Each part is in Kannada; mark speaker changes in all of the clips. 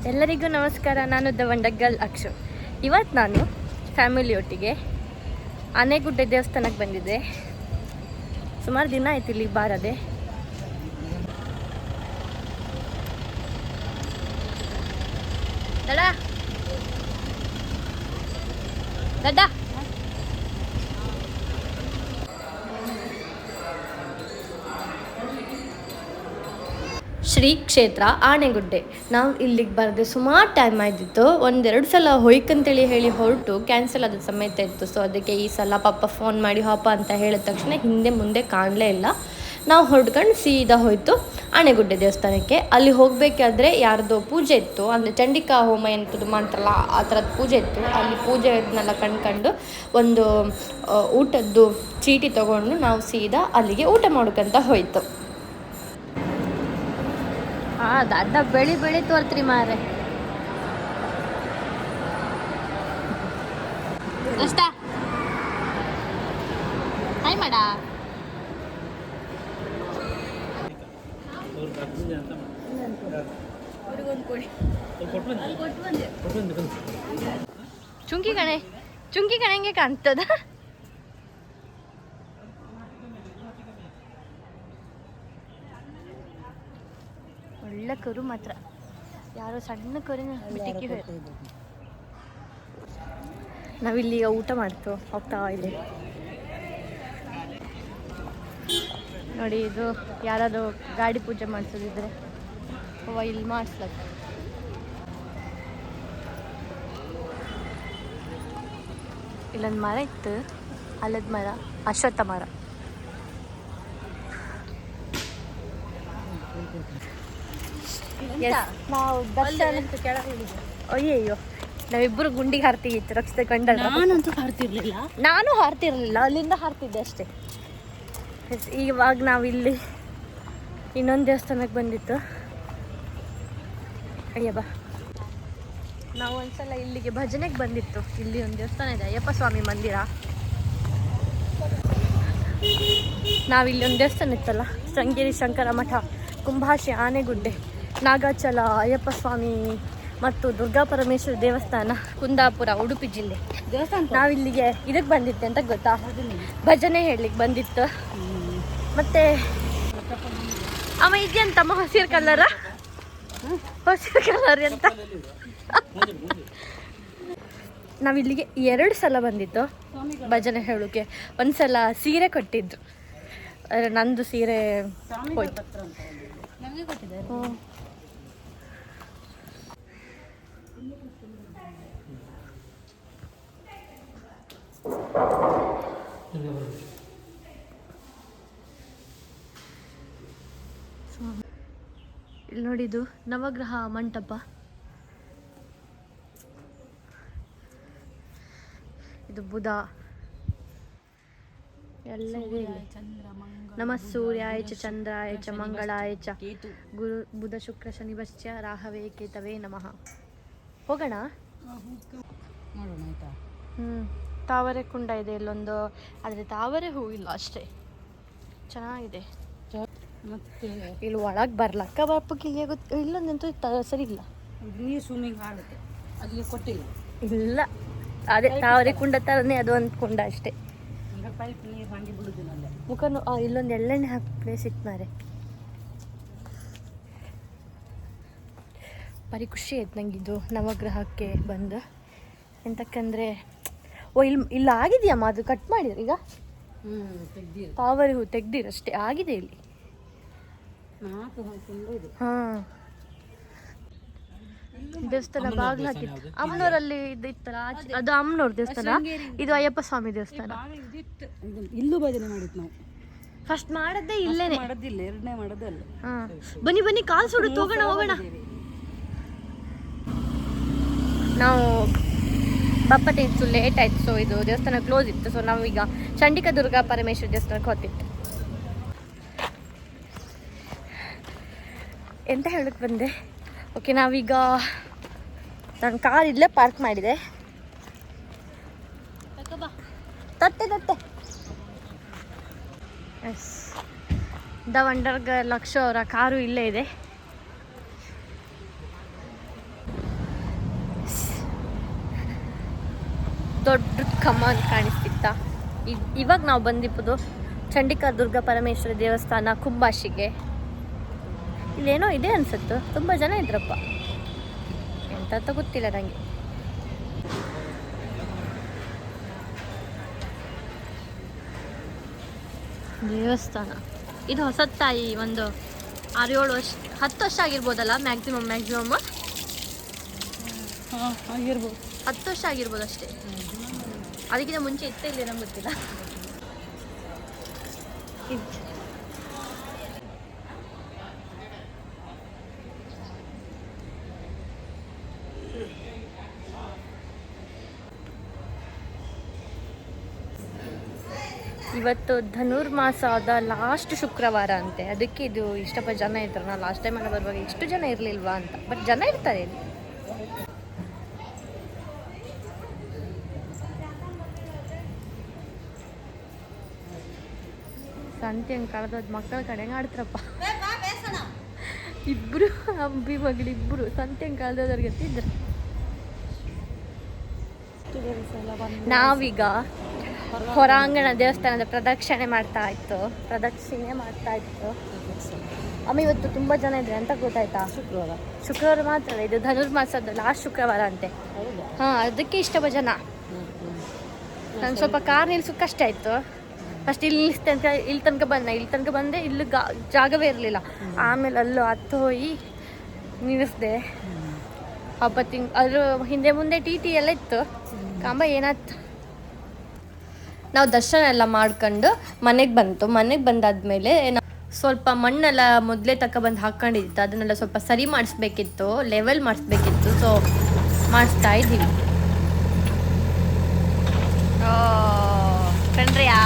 Speaker 1: ಎಲ್ಲರಿಗೂ ನಮಸ್ಕಾರ. ನಾನು ದ ವಂಡರ್ಗರ್ಲ್ ಅಕ್ಷು. ಇವತ್ತು ನಾನು ಫ್ಯಾಮಿಲಿಯೊಟ್ಟಿಗೆ ಆನೆಗುಡ್ಡೆ ದೇವಸ್ಥಾನಕ್ಕೆ ಬಂದಿದ್ದೆ. ಸುಮಾರು ದಿನ ಆಯ್ತು ಇಲ್ಲಿಗೆ ಬಾರದೆ. ದಡ ದಡ್ಡ ಶ್ರೀ ಕ್ಷೇತ್ರ ಆನೆಗುಡ್ಡೆ. ನಾವು ಇಲ್ಲಿಗೆ ಬರದೆ ಸುಮಾರು ಟೈಮ್ ಆಯ್ತಿತ್ತು. ಒಂದೆರಡು ಸಲ ಹೊಯ್ಕಂತೇಳಿ ಹೇಳಿ ಹೊರಟು ಕ್ಯಾನ್ಸಲ್ ಆದ ಸಮೇತ ಇತ್ತು. ಸೊ ಅದಕ್ಕೆ ಈ ಸಲ ಪಾಪ ಫೋನ್ ಮಾಡಿ ಹಾಪ ಅಂತ ಹೇಳಿದ ತಕ್ಷಣ ಹಿಂದೆ ಮುಂದೆ ಕಾಣಲೇ ಇಲ್ಲ. ನಾವು ಹೊರಡ್ಕೊಂಡು ಸೀದಾ ಹೋಯ್ತು ಆನೆಗುಡ್ಡೆ ದೇವಸ್ಥಾನಕ್ಕೆ. ಅಲ್ಲಿ ಹೋಗಬೇಕಾದ್ರೆ ಯಾರ್ದೋ ಪೂಜೆ ಇತ್ತು, ಅಂದರೆ ಚಂಡಿಕಾ ಹೋಮ ಎಂಥದ್ದು ಮಾಡ್ತಾರಲ್ಲ ಆ ಥರದ್ದು ಪೂಜೆ ಇತ್ತು. ಅಲ್ಲಿ ಪೂಜೆನೆಲ್ಲ ಕಂಡ್ಕೊಂಡು ಒಂದು ಊಟದ್ದು ಚೀಟಿ ತೊಗೊಂಡು ನಾವು ಸೀದಾ ಅಲ್ಲಿಗೆ ಊಟ ಮಾಡೋಕ್ಕಂತ ಹೋಯ್ತು. ದಡ್ಡ ಬೆಳಿ ತೋರ್ತ್ರಿ ಮಾರೆ. ಅಷ್ಟ ಹಾಯ್ ಮಾಡ. ಚುಂಕಿ ಕಣೆ ಹೆಂಗೆ ಕಾಣ್ತದ. ಒಳ್ಳೆ ಕರು ಮಾತ್ರ. ಯಾರೋ ಸಣ್ಣ ಕರಿನ ಬಿಟ್ಟಿಕ್ಕೆ ನಾವಿಲ್ಲಿ ಊಟ ಮಾಡ್ತು ಹೋಗ್ತಾ ಇದೆ ನೋಡಿ. ಇದು ಯಾರಾದ್ರು ಗಾಡಿ ಪೂಜೆ ಮಾಡಿಸೋದಿದ್ರೆ ಇಲ್ಲಿ ಮಾಡಿಸ್ಲಕ್ಕ. ಇಲ್ಲೊಂದು ಮರ ಇತ್ತು, ಆಲದ ಮರ, ಅಶ್ವತ್ಥ ಮರ. ನಾವು ಅಯ್ಯಯ್ಯೋ ನಾವಿಬ್ಬರು ಗುಂಡಿಗೆ ಹಾರ್ತಿತ್ತು ರಕ್ಷಿತ ಕಂಡ. ನಾನು ಹಾರ್ತಿರ್ಲಿಲ್ಲ, ಅಲ್ಲಿಂದ ಹಾರ್ತಿದ್ದೆ ಅಷ್ಟೇ. ಇವಾಗ ನಾವಿಲ್ಲಿ ಇನ್ನೊಂದು ದೇವಸ್ಥಾನಕ್ಕೆ ಬಂದಿತ್ತು. ಅಯ್ಯ ಬಾ, ನಾವು ಒಂದ್ಸಲ ಇಲ್ಲಿಗೆ ಭಜನೆಗೆ ಬಂದಿತ್ತು. ಇಲ್ಲಿ ಒಂದು ದೇವಸ್ಥಾನ ಇದೆ, ಅಯ್ಯಪ್ಪ ಸ್ವಾಮಿ ಮಂದಿರ. ನಾವಿಲ್ಲಿ ಒಂದು ದೇವಸ್ಥಾನ ಇತ್ತಲ್ಲ, ಶೃಂಗೇರಿ ಶಂಕರ ಮಠ, ಕುಂಭಾಷೆ, ಆನೆಗುಡ್ಡೆ, ನಾಗಾಚಲ, ಅಯ್ಯಪ್ಪ ಸ್ವಾಮಿ ಮತ್ತು ದುರ್ಗಾ ಪರಮೇಶ್ವರ ದೇವಸ್ಥಾನ, ಕುಂದಾಪುರ, ಉಡುಪಿ ಜಿಲ್ಲೆ ದೇವಸ್ಥಾನ. ನಾವಿಲ್ಲಿಗೆ ಇದಕ್ಕೆ ಬಂದಿತ್ತೆ ಅಂತ ಗೊತ್ತಾ, ಭಜನೆ ಹೇಳಲಿಕ್ಕೆ ಬಂದಿತ್ತು. ಮತ್ತೆ ಅವ ಇದೆಯಂತಮ್ಮ ಹಸಿರು ಕಲರ್ ಅಂತ. ನಾವಿಲ್ಲಿಗೆ 2 ಸಲ ಬಂದಿತ್ತು ಭಜನೆ ಹೇಳೋಕ್ಕೆ. ಒಂದ್ಸಲ ಸೀರೆ ಕೊಟ್ಟಿದ್ದು, ನಂದು ಸೀರೆ ಹೋಯ್ತು. ಇಲ್ಲಿ ನೋಡಿದ್ದು ನವಗ್ರಹ ಮಂಟಪ. ಇದು ಬುಧ ಎಲ್ಲ ಇದೆ. ನಮಃ ಸೂರ್ಯಾಯ ಚ ಚಂದ್ರಾಯ ಚ ಮಂಗಳಾಯ ಚ ಗುರು ಬುಧ ಶುಕ್ರ ಶನಿವಶ್ಚ ರಾಹವೇ ಕೇತವೇ ನಮಃ. ಹೋಗೋಣ. ತಾವರೆ ಕುಂಡ ಇದೆ ಇಲ್ಲೊಂದು, ಆದರೆ ತಾವರೆ ಹೂವಿಲ್ಲ ಅಷ್ಟೇ. ಚೆನ್ನಾಗಿದೆ. ಮತ್ತೆ ಇಲ್ಲಿ ಒಳಗೆ ಬರ್ಲಕ್ಕ ಬಾಪಕ್ಕೆ ಇಲ್ಲೊಂದಂತೂ ಸರಿ ಇಲ್ಲ. ನೀರು ಸ್ವಿಮ್ಮಿಂಗ್ ಆಗುತ್ತೆ ಅಲ್ಲಿ ಕೊಟ್ಟಿಲ್ಲ. ಇಲ್ಲ, ಅದೇ ತಾವರೆ ಕುಂಡ ಥರನೇ ಅದು ಒಂದು ಕುಂಡ ಅಷ್ಟೇ. ಪೈಪ್ ನೀರು ಹಂಗೆ ಬಿಡುದಿಲ್ಲ ಅಲ್ಲೇ ಮುಖನು. ಇಲ್ಲೊಂದು ಎಳ್ಳೆಣ್ಣೆ ಹಾಕಿ ಪ್ಲೇಸ್ ಇತ್ತು ಮಾರೆ. ಭಾರಿ ಖುಷಿ ಆಯ್ತು ನಂಗಿದು ನವಗ್ರಹಕ್ಕೆ ಬಂದು. ಎಂತಕ್ಕಂದರೆ ಇಲ್ಲ ಆಗಿದೆಯಮ್ಮ, ಅದು ಕಟ್ ಮಾಡಿದ್ರು ಈಗ. ತಾವರೆ ಹೂ ತೆಗ್ದಿರಷ್ಟೇ ಆಗಿದೆ ಇಲ್ಲಿ. ಹಾಂ, ದೇವಸ್ಥಾನ ಬಾಗಿಲು ಹಾಕಿತ್ತು. ಅಮ್ಮನೂರಲ್ಲಿ ಇದು ಇತ್ತಲ್ಲ, ಅದು ಅಮ್ಮನವ್ರ ದೇವಸ್ಥಾನ, ಇದು ಅಯ್ಯಪ್ಪ ಸ್ವಾಮಿ ದೇವಸ್ಥಾನ.
Speaker 2: ಇಲ್ಲೂ ಭಜನೆ ಮಾಡಿದ್ದು ನಾವು.
Speaker 1: ಫಸ್ಟ್ ಮಾಡದ್ದೇ ಇಲ್ಲೇನೆ,
Speaker 2: ಮಾಡೋದಿಲ್ಲ, ಎರಡನೇ ಮಾಡೋದಲ್ಲ.
Speaker 1: ಹಾಂ, ಬನ್ನಿ ಕಾಲು ಸುಡುತ್ತೆ. ಹೋಗೋಣ. ನಾವು ಬಪ್ಪಟೆ ಇತ್ತು, ಲೇಟ್ ಆಯ್ತು. ಸೊ ಇದು ದೇವಸ್ಥಾನ ಕ್ಲೋಸ್ ಇತ್ತು. ಸೊ ನಾವೀಗ ಚಂಡಿಕಾ ದುರ್ಗಾ ಪರಮೇಶ್ವರ ದೇವಸ್ಥಾನಕ್ಕೆ ಹೋಗ್ತಿತ್ತು. ಎಂತ ಹೇಳಕ್ಕೆ ಬಂದೆ. ಓಕೆ, ನಾವೀಗ ನಾನು ಕಾರ್ ಇಲ್ಲೇ ಪಾರ್ಕ್ ಮಾಡಿದೆ. ತಟ್ಟೆ ಎಸ್, ದ ವಂಡರ್ಗರ್ಲ್ ಅಕ್ಷು ಅವರ ಕಾರು ಇಲ್ಲೇ ಇದೆ. ಕಮಾನ್ ಕಾಣಿಸ್ತಿತ್ತಾ? ಇವಾಗ ನಾವು ಬಂದಿಪ್ಪದು ಚಂಡಿಕಾ ದುರ್ಗಾ ಪರಮೇಶ್ವರಿ ದೇವಸ್ಥಾನ ಕುಂಬಾಶಿಗೆ. ಇಲ್ಲೇನೋ ಇದೆ ಅನ್ಸುತ್ತೆ, ತುಂಬ ಜನ ಇದ್ರಪ್ಪ, ಎಂತ ಗೊತ್ತಿಲ್ಲ ನನಗೆ. ದೇವಸ್ಥಾನ ಇದು ಹೊಸತ್ತಾಯಿ, ಒಂದು 6-7 ವರ್ಷ 10 ವರ್ಷ ಆಗಿರ್ಬೋದಲ್ಲ ಮ್ಯಾಕ್ಸಿಮಮ್.
Speaker 2: ಆಗಿರ್ಬೋದು,
Speaker 1: 10 ವರ್ಷ ಆಗಿರ್ಬೋದು ಅಷ್ಟೇ. ಅದಕ್ಕಿಂತ ಮುಂಚೆ ಇತ್ತೇ ಇಲ್ಲ ನಮ್ಗೆ ಗೊತ್ತಿಲ್ಲ. ಇವತ್ತು ಧನುರ್ಮಾಸದ ಲಾಸ್ಟ್ ಶುಕ್ರವಾರ ಅಂತೆ, ಅದಕ್ಕೆ ಇದು ಇಷ್ಟಪ್ಪ ಜನ ಇದ್ರು. ನಾನು ಲಾಸ್ಟ್ ಟೈಮ್ ಎಲ್ಲ ಬರುವಾಗ ಇಷ್ಟು ಜನ ಇರಲಿಲ್ವಾ ಅಂತ, ಬಟ್ ಜನ ಇರ್ತಾರೆ ಇಲ್ಲಿ. ಸಂತೆ ಹಂಗೆ ಕಳೆದೋದ್ ಮಕ್ಕಳ ಕಡೆ ಆಡ್ತಾರಪ್ಪ ಇಬ್ರು, ಅಬ್ಬಿ ಮಗಳಿಬ್ರು ಸಂತೆ ಹಂಗೆ ಕಳೆದೋದ್ರಿಗೆ ಇದ್ರು. ನಾವೀಗ ಹೊರಾಂಗಣ ದೇವಸ್ಥಾನದ ಪ್ರದಕ್ಷಿಣೆ ಮಾಡ್ತಾ ಇತ್ತು. ಅಮ್ಮ ಇವತ್ತು ತುಂಬ ಜನ ಇದ್ರೆ ಅಂತ ಗೊತ್ತಾಯ್ತಾ? ಶುಕ್ರವಾರ ಮಾತ್ರ ಅಲ್ಲ, ಇದು ಧನುರ್ಮಾಸದ ಲಾಸ್ಟ್ ಶುಕ್ರವಾರ ಅಂತೆ. ಹಾಂ, ಅದಕ್ಕೆ ಇಷ್ಟಪ್ಪ ಜನ. ನಾನು ಸ್ವಲ್ಪ ಕಾರ್ ನಿಲ್ಸೋಕೆ ಕಷ್ಟ ಆಯಿತು. ಫಸ್ಟ್ ಇಲ್ಲಿ ನಿಲ್ಲಿಸ್ತೆ ಅಂತ ಇಲ್ಲಿ ತನಕ ಬಂದೆ, ಇಲ್ಲಿ ಜಾಗವೇ ಇರಲಿಲ್ಲ. ಆಮೇಲೆ ಅಲ್ಲೂ ಹತ್ತು ಹೋಗಿ ನಿಲ್ಲಿಸ್ದೆ. ಹಬ್ಬ ಅದ್ರ ಹಿಂದೆ ಮುಂದೆ ಟಿ ಎಲ್ಲ ಇತ್ತು. ಕಾಂಬ ಏನಾಯ್ತು, ನಾವು ದರ್ಶನ ಎಲ್ಲ ಮಾಡ್ಕೊಂಡು ಮನೆಗೆ ಬಂದಾದ್ಮೇಲೆ ಸ್ವಲ್ಪ ಮಣ್ಣೆಲ್ಲ ಮೊದಲೇ ಬಂದು ಹಾಕ್ಕೊಂಡಿತ್ತು, ಅದನ್ನೆಲ್ಲ ಸ್ವಲ್ಪ ಸರಿ ಮಾಡಿಸ್ಬೇಕಿತ್ತು, ಲೆವೆಲ್ ಮಾಡಿಸ್ಬೇಕಿತ್ತು. ಸೊ ಮಾಡಿಸ್ತಾ ಇದ್ದೀವಿ. ಕಂಡ್ರಿಯಾ?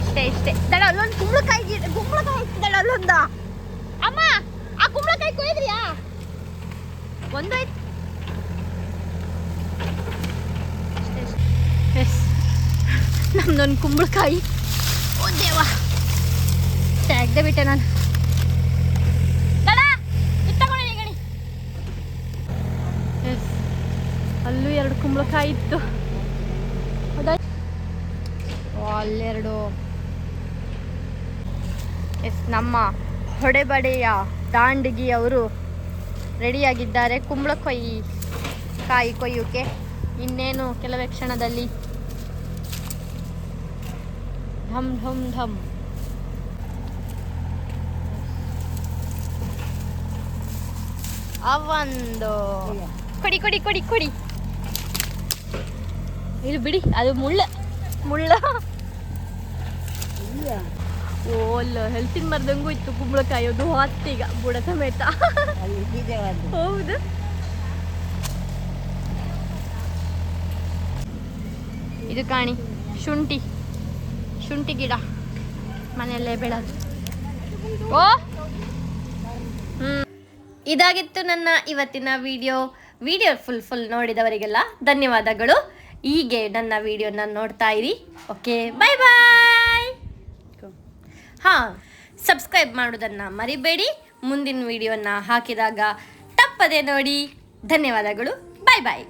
Speaker 1: ಇಷ್ಟೇ ದಡ ಅಲ್ಲೊಂದು ಕುಂಬಳಕಾಯಿ ಇಟ್ಟಿದ್ದಾಳೆ ಅಲ್ಲೊಂದ. ಅಮ್ಮ, ಆ ಕುಂಬಳಕಾಯಿ ಕೊಯ್ದ್ರಿಯಾ? ಒಂದಾಯ್ತು. ನಮ್ದೊಂದು ಕುಂಬಳಕಾಯಿ. ಓ ದೇವಾ, ತೆಗ್ದೆ ಬಿಟ್ಟೆ ನಾನು. ಅಲ್ಲೂ 2 ಕುಂಬಳಕಾಯಿ ಇತ್ತು. ಅಲ್ಲೆರಡು. ನಮ್ಮ ಹೊಡೆಬಡೆಯ ದಾಂಡಗಿ ಅವರು ರೆಡಿಯಾಗಿದ್ದಾರೆ ಕಾಯಿ ಕೊಯ್ಯೋಕೆ. ಇನ್ನೇನು ಕೆಲವೇ ಕ್ಷಣದಲ್ಲಿ ಢಮ್ ಢಮ್ ಢಮ್. ಅವಂದು ಕೊಡಿ. ಇಲ್ಲಿ ಬಿಡಿ, ಅದು ಮುಳ್ಳ. ಓಲ್ಲ ಹೆಲ್ತಿನ ಮರ್ದಂಗೂ ಇತ್ತು ಕುಂಬಳಕಾಯಿ. ಅದು ಹೊತ್ತೀಗ ಬುಡ ಸಮೇತ. ಹೌದು. ಇದು ಕಾಣಿ ಶುಂಠಿ ಗಿಡ ಮನೆಯಲ್ಲೇ ಬೆಳೆದು. ಇದಾಗಿತ್ತು ನನ್ನ ಇವತ್ತಿನ ವಿಡಿಯೋ ಫುಲ್ ನೋಡಿದವರಿಗೆಲ್ಲ ಧನ್ಯವಾದಗಳು. ಹೀಗೆ ನನ್ನ ವಿಡಿಯೋನ ನೋಡ್ತಾ ಇರಿ. ಓಕೆ, ಬಾಯ್. ಹಾಂ, ಸಬ್ಸ್ಕ್ರೈಬ್ ಮಾಡೋದನ್ನು ಮರಿಬೇಡಿ. ಮುಂದಿನ ವಿಡಿಯೋನ ಹಾಕಿದಾಗ ತಪ್ಪದೆ ನೋಡಿ. ಧನ್ಯವಾದಗಳು. ಬಾಯ್.